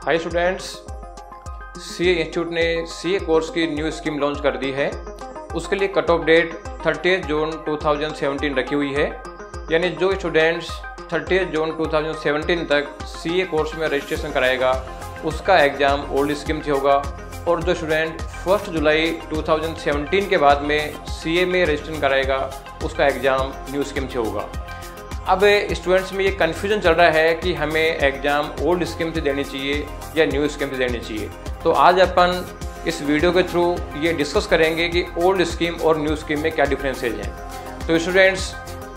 Hi students, CA institute ने CA course की new scheme launch कर दी है। उसके लिए कट ऑफ डेट 30 जून 2017 रखी हुई है। यानी जो स्टूडेंट्स 30 जून 2017 तक सीए कोर्स में रजिस्ट्रेशन कराएगा उसका एग्ज़ाम ओल्ड स्कीम से होगा, और जो स्टूडेंट 1 जुलाई 2017 के बाद में सीए में रजिस्ट्रेशन कराएगा उसका एग्ज़ाम न्यू स्कीम से होगा। अब स्टूडेंट्स में ये कन्फ्यूजन चल रहा है कि हमें एग्ज़ाम ओल्ड स्कीम से देनी चाहिए या न्यू स्कीम से देनी चाहिए। तो आज अपन इस वीडियो के थ्रू ये डिस्कस करेंगे कि ओल्ड स्कीम और न्यू स्कीम में क्या डिफरेंसेज हैं। तो स्टूडेंट्स,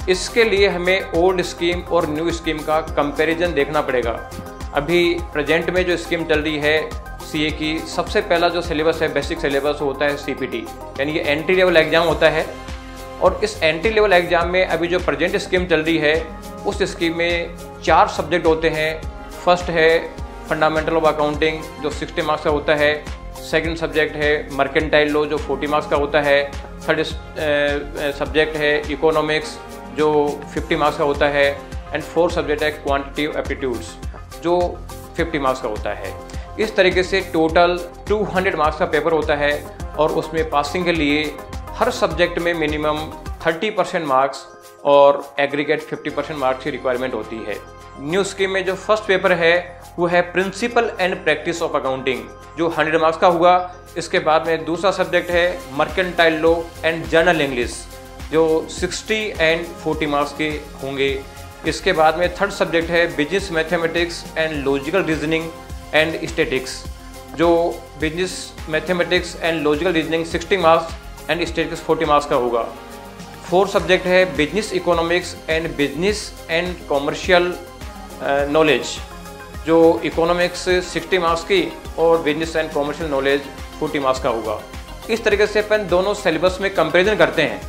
इसके लिए हमें ओल्ड स्कीम और न्यू स्कीम का कंपैरिजन देखना पड़ेगा। अभी प्रेजेंट में जो स्कीम चल रही है सीए की, सबसे पहला जो सिलेबस है, बेसिक सिलेबस होता है सीपीटी, यानी ये एंट्री लेवल एग्ज़ाम होता है। और इस एंट्री लेवल एग्ज़ाम में अभी जो प्रेजेंट स्कीम चल रही है उस स्कीम में 4 सब्जेक्ट होते हैं। फर्स्ट है फंडामेंटल ऑफ अकाउंटिंग जो 60 मार्क्स का होता है। सेकंड सब्जेक्ट है मर्केंटाइल लॉ जो 40 मार्क्स का होता है। थर्ड सब्जेक्ट है इकोनॉमिक्स जो 50 मार्क्स का होता है। एंड फोर्थ सब्जेक्ट है क्वांटिटेटिव एप्टीट्यूड्स जो 50 मार्क्स का होता है। इस तरीके से टोटल 200 मार्क्स का पेपर होता है, और उसमें पासिंग के लिए हर सब्जेक्ट में मिनिमम 30% मार्क्स और एग्रीगेट 50% मार्क्स की रिक्वायरमेंट होती है। न्यू स्कीम में जो फर्स्ट पेपर है वो है principle and practice of accounting जो 100 मार्क्स का हुआ। इसके बाद में दूसरा सब्जेक्ट है mercantile law and journal English जो 60 एंड 40 मार्क्स के होंगे। इसके बाद में थर्ड सब्जेक्ट है business mathematics and logical reasoning and statistics जो business mathematics and logical reasoning 60 marks and statistics 40 marks का होगा। फोर्थ सब्जेक्ट है business economics and business and commercial knowledge जो इकोनॉमिक्स 60 मार्क्स की और business and commercial knowledge 40 marks का होगा। इस तरीके से अपन दोनों सिलेबस में कंपैरिजन करते हैं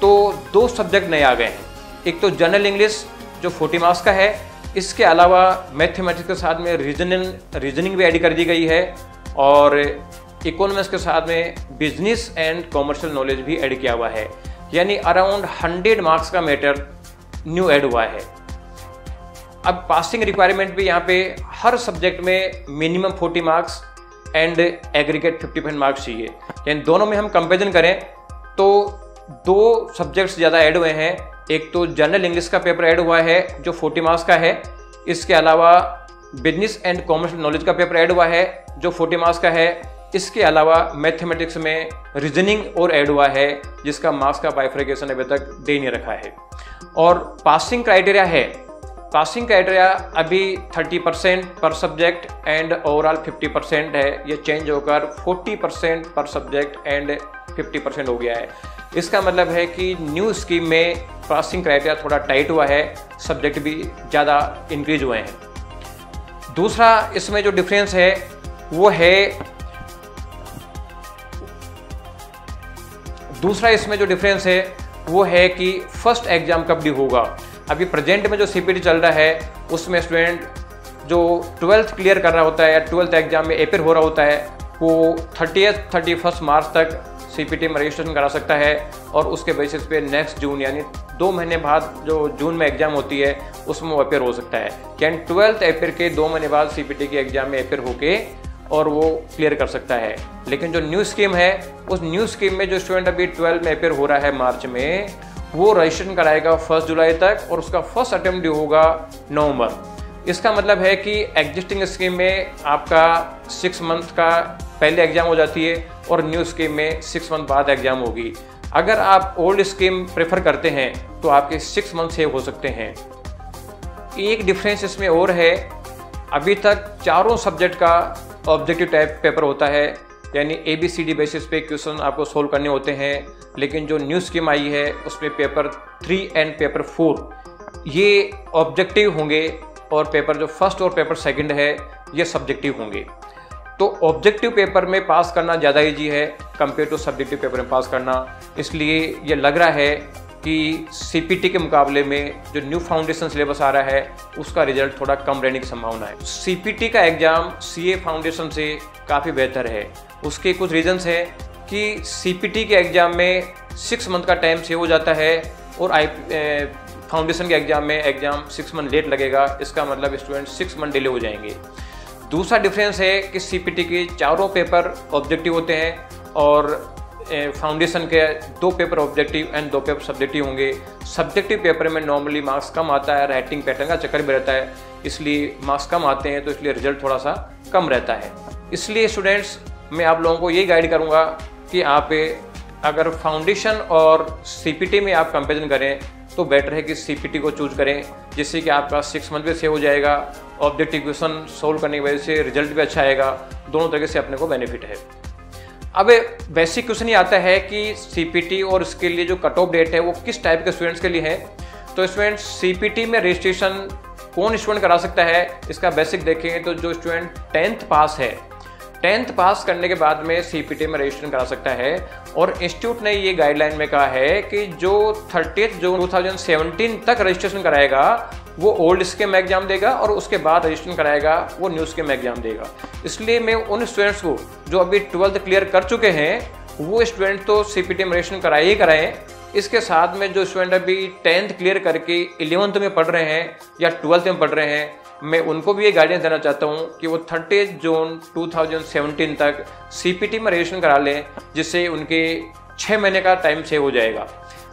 तो 2 सब्जेक्ट नए आ गए हैं। एक तो जनरल इंग्लिश जो 40 मार्क्स का है, इसके अलावा मैथमेटिक्स के साथ में रीजनिंग भी ऐड कर दी गई है, और इकोनॉमिक्स के साथ में बिजनेस एंड कॉमर्शियल नॉलेज भी ऐड किया हुआ है। यानी अराउंड 100 मार्क्स का मैटर न्यू ऐड हुआ है। अब पासिंग रिक्वायरमेंट भी यहाँ पे हर सब्जेक्ट में minimum 40 marks and aggregate 50% marks चाहिए। यानी दोनों में हम कंपेरिजन करें तो 2 सब्जेक्ट्स ज़्यादा ऐड हुए हैं। एक तो जनरल इंग्लिश का पेपर ऐड हुआ है जो 40 मार्क्स का है। इसके अलावा बिजनेस एंड कॉमर्शियल नॉलेज का पेपर ऐड हुआ है जो 40 मार्क्स का है। इसके अलावा मैथमेटिक्स में रीजनिंग और ऐड हुआ है जिसका मार्क्स का बाइफर्केशन अभी तक दे नहीं रखा है। और पासिंग क्राइटेरिया है, पासिंग क्राइटेरिया अभी 30% पर सब्जेक्ट एंड ओवरऑल 50% है। ये चेंज होकर 40% पर सब्जेक्ट एंड 50% हो गया है। इसका मतलब है कि न्यू स्कीम में पासिंग क्राइटेरिया थोड़ा टाइट हुआ है, सब्जेक्ट भी ज़्यादा इंक्रीज हुए हैं। दूसरा इसमें जो डिफरेंस है वो है कि फर्स्ट एग्जाम कब ड्यू होगा। अभी प्रेजेंट में जो सीपीटी चल रहा है उसमें स्टूडेंट जो 12th क्लियर कर रहा होता है या 12th एग्जाम में अपेयर हो रहा होता है वो 31 मार्च तक सीपीटी में रजिस्ट्रेशन करा सकता है, और उसके बेसिस पे नेक्स्ट जून यानी 2 महीने बाद जो जून में एग्जाम होती है उसमें वो अपेयर हो सकता है। यानी 12th अपेयर के 2 महीने बाद सीपीटी के एग्जाम में अपेयर होके और वो क्लियर कर सकता है। लेकिन जो न्यू स्कीम है उस न्यू स्कीम में जो स्टूडेंट अभी 12 में अपेयर हो रहा है मार्च में, वो रजिस्ट्रेशन कराएगा 1 जुलाई तक, और उसका फर्स्ट अटेम्प्ट ड्यू होगा नवंबर। इसका मतलब है कि एग्जिस्टिंग स्कीम में आपका 6 मंथ का पहले एग्जाम हो जाती है और न्यू स्कीम में 6 मंथ बाद एग्जाम होगी। अगर आप ओल्ड स्कीम प्रेफर करते हैं तो आपके 6 मंथ सेव हो सकते हैं। एक डिफरेंस इसमें और है, अभी तक चारों सब्जेक्ट का ऑब्जेक्टिव टाइप पेपर होता है, यानी ABCD बेसिस पे क्वेश्चन आपको सोल्व करने होते हैं। लेकिन जो न्यू स्कीम आई है उसमें पेपर 3 एंड पेपर 4 ये ऑब्जेक्टिव होंगे, और पेपर जो फर्स्ट और पेपर सेकंड है ये सब्जेक्टिव होंगे। तो ऑब्जेक्टिव पेपर में पास करना ज़्यादा ईजी है कंपेयर टू सब्जेक्टिव पेपर में पास करना। इसलिए ये लग रहा है कि सीपीटी के मुकाबले में जो न्यू फाउंडेशन सिलेबस आ रहा है उसका रिजल्ट थोड़ा कम रहने की संभावना है। सीपीटी का एग्ज़ाम सीए फाउंडेशन से काफ़ी बेहतर है। उसके कुछ रीजंस हैं कि सीपीटी के एग्ज़ाम में 6 मंथ का टाइम सेव हो जाता है, और फाउंडेशन के एग्ज़ाम में एग्ज़ाम 6 मंथ लेट लगेगा। इसका मतलब स्टूडेंट 6 मंथ डिले हो जाएंगे। दूसरा डिफरेंस है कि सीपीटी के चारों पेपर ऑब्जेक्टिव होते हैं और फाउंडेशन के 2 paper objective and 2 paper subjective होंगे। सब्जेक्टिव पेपर में नॉर्मली मार्क्स कम आता है, राइटिंग पैटर्न का चक्कर भी रहता है, इसलिए मार्क्स कम आते हैं, तो इसलिए रिजल्ट थोड़ा सा कम रहता है। इसलिए स्टूडेंट्स मैं आप लोगों को यही गाइड करूँगा कि आप अगर फाउंडेशन और सीपीटी में आप कंपेरिजन करें तो बेटर है कि सीपीटी को चूज करें, जिससे कि आपका 6 मंथ भी सेव हो जाएगा, ऑब्जेक्टिव क्वेश्चन सोल्व करने की वजह से रिजल्ट भी अच्छा आएगा, दोनों तरीके से अपने को बेनिफिट है। अब बेसिक क्वेश्चन ये आता है कि सीपीटी और इसके लिए जो कट ऑफ डेट है वो किस टाइप के स्टूडेंट्स के लिए है। तो स्टूडेंट्स सीपीटी में रजिस्ट्रेशन कौन स्टूडेंट करा सकता है, इसका बेसिक देखें तो जो स्टूडेंट 10th पास है, 10th पास करने के बाद में सीपीटी में रजिस्ट्रेशन करा सकता है। और इंस्टीट्यूट ने ये गाइडलाइन में कहा है कि जो 30 जून 2017 तक रजिस्ट्रेशन कराएगा वो ओल्ड स्कीम एग्जाम देगा और उसके बाद रजिस्ट्रेशन कराएगा वो न्यू स्कीम एग्जाम देगा। इसलिए मैं उन स्टूडेंट्स को जो अभी 12th क्लियर कर चुके हैं वो स्टूडेंट तो सीपीटी में रजिस्ट्रेशन कराए ही कराएं। इसके साथ में जो स्टूडेंट अभी 10th क्लियर करके 11th में पढ़ रहे हैं या 12th में पढ़ रहे हैं, मैं उनको भी ये गाइडेंस देना चाहता हूँ कि वो 30 जून 2017 तक सीपीटी में रजिस्ट्रेशन करा लें, जिससे उनके 6 महीने का टाइम सेव हो जाएगा।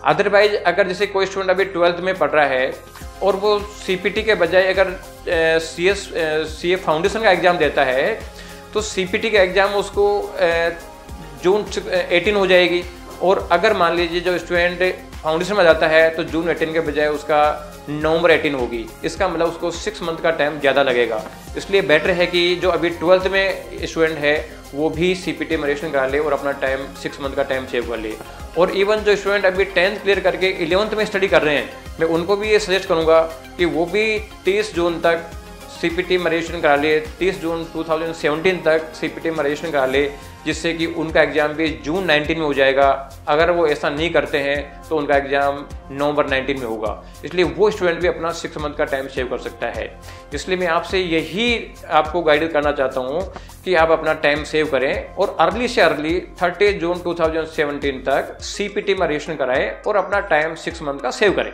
अदरवाइज अगर जैसे कोई स्टूडेंट अभी 12th में पढ़ रहा है और वो सीपीटी के बजाय अगर सीए फाउंडेशन का एग्ज़ाम देता है तो सीपीटी का एग्ज़ाम उसको जून 18 हो जाएगी। और अगर मान लीजिए जो स्टूडेंट फाउंडेशन में जाता है तो जून 18 के बजाय उसका नवंबर 18 होगी, इसका मतलब उसको 6 मंथ का टाइम ज़्यादा लगेगा। इसलिए बेटर है कि जो अभी 12th में स्टूडेंट है वो भी सीपीटी में रजिस्ट्रेशन करा ले और अपना टाइम 6 मंथ का टाइम सेव कर ले। और इवन जो स्टूडेंट अभी 10th क्लियर करके 11th में स्टडी कर रहे हैं, मैं उनको भी ये सजेस्ट करूँगा कि वो भी 30 जून तक सीपीटी में रजिस्ट्रेशन करा ले, 30 जून 2017 तक सीपीटी में रजिस्ट्रेशन करा ले, जिससे कि उनका एग्ज़ाम भी जून 19 में हो जाएगा। अगर वो ऐसा नहीं करते हैं तो उनका एग्ज़ाम नवंबर 19 में होगा। इसलिए वो स्टूडेंट भी अपना 6 मंथ का टाइम सेव कर सकता है। इसलिए मैं आपसे यही आपको गाइड करना चाहता हूँ कि आप अपना टाइम सेव करें और अर्ली से अर्ली 30 जून 2017 तक सीपीटी में रजिस्ट्रेशन कराएं और अपना टाइम 6 मंथ का सेव करें।